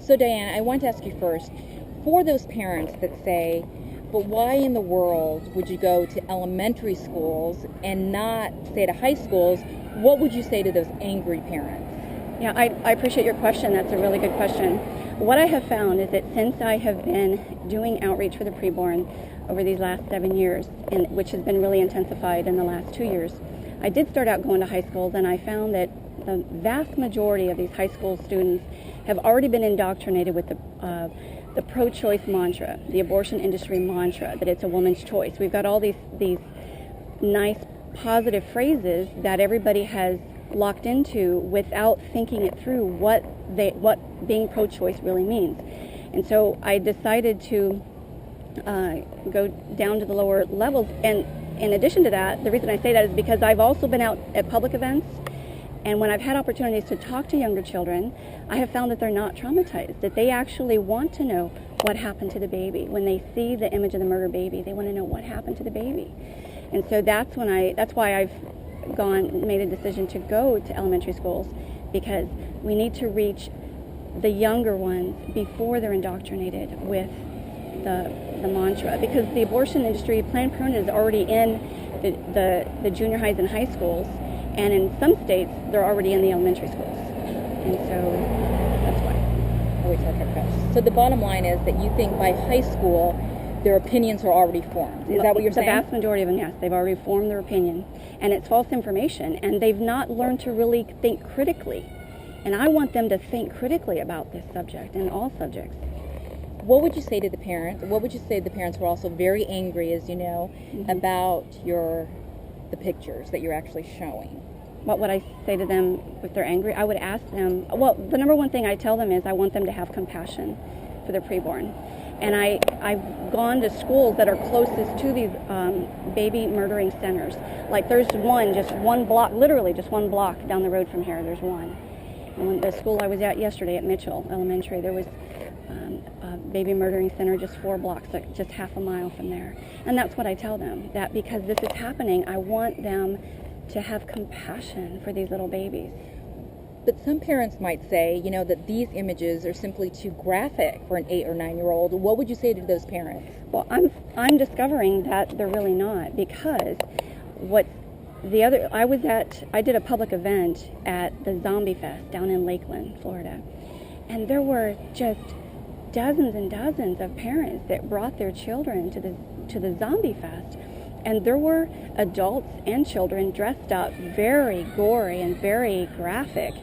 So Diana, I want to ask you first, for those parents that say, but why in the world would you go to elementary schools and not, say, to high schools, what would you say to those angry parents? Yeah, I appreciate your question. That's a really good question. What I have found is that since I have been doing outreach for the preborn over these last 7 years, and which has been really intensified in the last 2 years, I did start out going to high schools, and I found that the vast majority of these high school students have already been indoctrinated with the pro-choice mantra, the abortion industry mantra, that it's a woman's choice. We've got all these nice positive phrases that everybody has locked into without thinking it through what being pro-choice really means. And so I decided to go down to the lower levels. And in addition to that, the reason I say that is because I've also been out at public events, and when I've had opportunities to talk to younger children, I have found that they're not traumatized, that they actually want to know what happened to the baby. When they see the image of the murdered baby, they want to know what happened to the baby. And so that's why I've made a decision to go to elementary schools, because we need to reach the younger ones before they're indoctrinated with the mantra. Because the abortion industry, Planned Parenthood is already in the junior highs and high schools, and in some states they're already in the elementary schools. And so that's why. So the bottom line is that you think by high school their opinions are already formed. Is that what you're saying? The vast majority of them, yes. They've already formed their opinion. And it's false information. And they've not learned to really think critically. And I want them to think critically about this subject and all subjects. What would you say to the parents? What would you say to the parents who are also very angry, as you know, about the pictures that you're actually showing? What would I say to them if they're angry? I would ask them, well, the number one thing I tell them is I want them to have compassion for their preborn. And I've gone to schools that are closest to these baby murdering centers. Like there's one, just one block, literally just one block down the road from here, there's one. And the school I was at yesterday at Mitchell Elementary, there was a baby murdering center just 4 blocks, like just half a mile from there. And that's what I tell them, that because this is happening, I want them to have compassion for these little babies. But some parents might say, that these images are simply too graphic for an 8 or 9-year-old. What would you say to those parents? Well, I'm discovering that they're really not, because I did a public event at the Zombie Fest down in Lakeland, Florida, and there were just dozens and dozens of parents that brought their children to the Zombie Fest. And there were adults and children dressed up very gory and very graphic.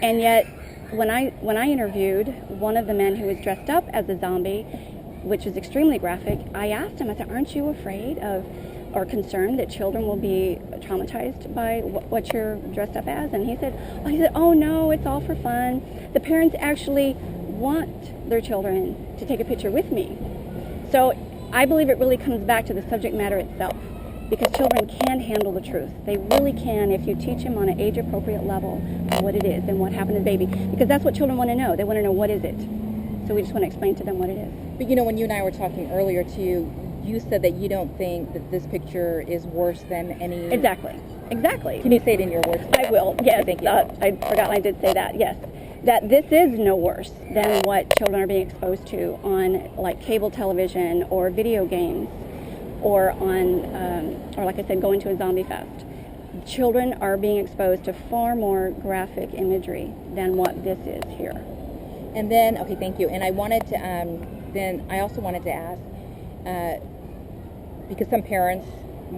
And yet, when I interviewed one of the men who was dressed up as a zombie, which was extremely graphic, I asked him, I said, aren't you afraid of or concerned that children will be traumatized by what you're dressed up as? And he said, oh no, it's all for fun. The parents actually want their children to take a picture with me. So I believe it really comes back to the subject matter itself, because children can handle the truth. They really can if you teach them on an age-appropriate level what it is and what happened to the baby, because that's what children want to know. They want to know, what is it? So we just want to explain to them what it is. But when you and I were talking earlier too, you said that you don't think that this picture is worse than any... Exactly. Can you say it in your words? I will, yes. Thank you. I forgot I did say that, yes. That this is no worse than what children are being exposed to on like cable television or video games, or or like I said, going to a zombie fest. Children are being exposed to far more graphic imagery than what this is here. And then, okay, thank you. And I wanted to, I also wanted to ask, because some parents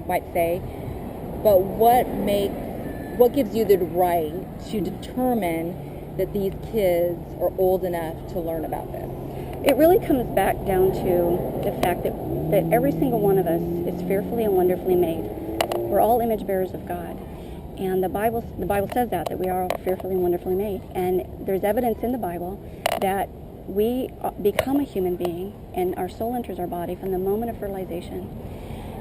might say, but what gives you the right to determine that these kids are old enough to learn about this? It really comes back down to the fact that every single one of us is fearfully and wonderfully made. We're all image bearers of God. And the Bible says that we are all fearfully and wonderfully made. And there's evidence in the Bible that we become a human being and our soul enters our body from the moment of fertilization.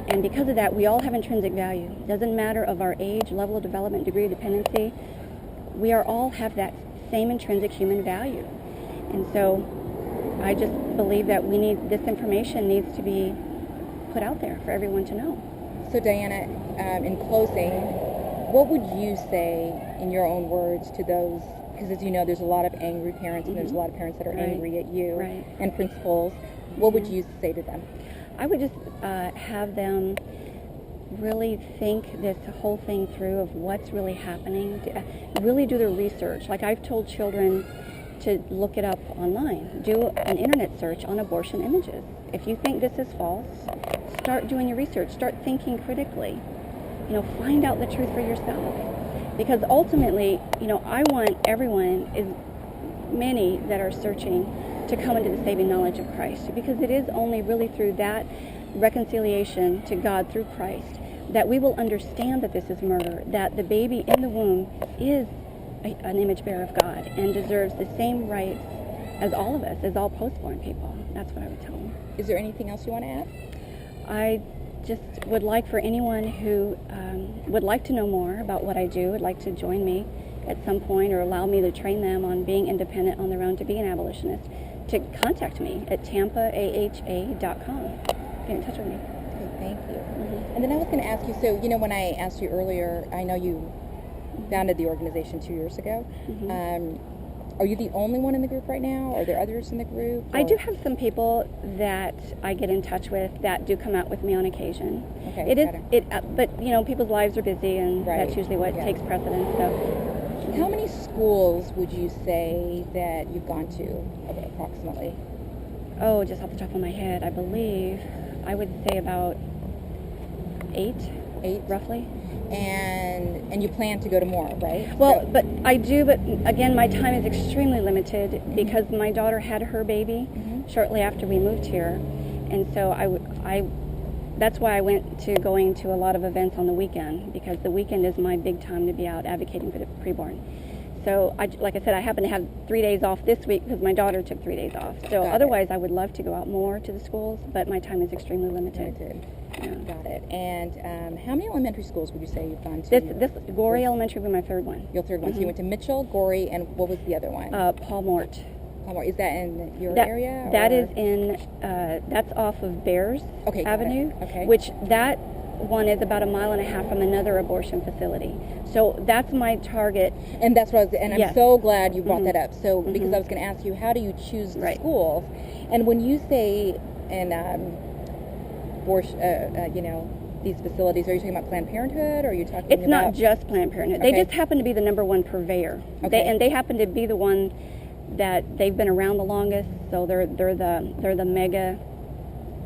And because of that, we all have intrinsic value. It doesn't matter of our age, level of development, degree of dependency. We all have that same intrinsic human value. And so I just believe that this information needs to be put out there for everyone to know. So Diana, in closing, what would you say in your own words to those because as you know, there's a lot of angry parents, and there's a lot of parents that are angry at you, Right. and principals. What would you say to them? I would just have them really think this whole thing through of what's really happening, to, really do their research. Like I've told children to look it up online. Do an internet search on abortion images. If you think this is false, start doing your research. Start thinking critically. You know, find out the truth for yourself. Because ultimately, you know, I want everyone, as many that are searching, to come into the saving knowledge of Christ. Because it is only really through that reconciliation to God through Christ that we will understand that this is murder, that the baby in the womb is an image bearer of God and deserves the same rights as all of us, as all postborn people. That's what I would tell them. Is there anything else you want to add? I just would like for anyone who would like to know more about what I do, would like to join me at some point or allow me to train them on being independent on their own to be an abolitionist, to contact me at tampaaha.com. Get in touch with me. Okay, thank you. And then I was going to ask you, so, you know, when I asked you earlier, I know you founded the organization 2 years ago. Are you the only one in the group right now? Are there others in the group? I do have some people that I get in touch with that do come out with me on occasion. Okay, It is, but you know, people's lives are busy, and Right. that's usually what takes precedence. So, How many schools would you say that you've gone to, approximately? oh, just off the top of my head, I believe I would say about 8, roughly. And you plan to go to more, right? Well, but I do, but again, my time is extremely limited because my daughter had her baby shortly after we moved here, and so that's why I went to going to a lot of events on the weekend, because the weekend is my big time to be out advocating for the preborn. So, like I said, I happen to have 3 days off this week because my daughter took 3 days off. So otherwise, I would love to go out more to the schools, but my time is extremely limited. Yeah. Got it. And how many elementary schools would you say you've gone to? This Gorrie Elementary would be my third one. Your third one. So you went to Mitchell, Gorrie, and what was the other one? Paul Mort. Is that in your area? That is in, that's off of Bears Avenue, which that one is about 1.5 miles from another abortion facility. So that's my target. And that's what I was, and I'm so glad you brought that up. So, because I was going to ask you, how do you choose the schools? And when you say, you know, these facilities, are you talking about Planned Parenthood, or are you talking about... It's not just Planned Parenthood. They just happen to be the #1 purveyor. They happen to be the one that they've been around the longest, so they're the mega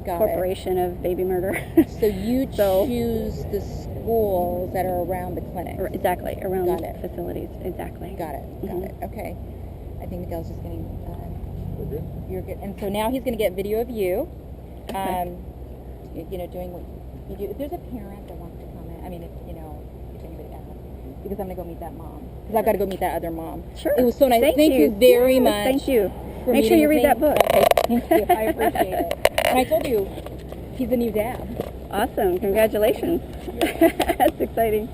corporation of baby murder. So you choose the schools that are around the clinic. Exactly, around the facilities. Exactly. Got it. Okay. I think Miguel's just getting... you're good. And so now he's going to get video of you, you know, doing what you do. If there's a parent that wants to comment, I mean, if anybody asks, because I'm going to go meet that mom. Because I've got to go meet that other mom. Sure. It was so nice. Thank you very much. Thank you. Make sure you read that book. Okay, thank you. I appreciate it. And I told you, he's a new dad. Awesome. Congratulations. That's exciting.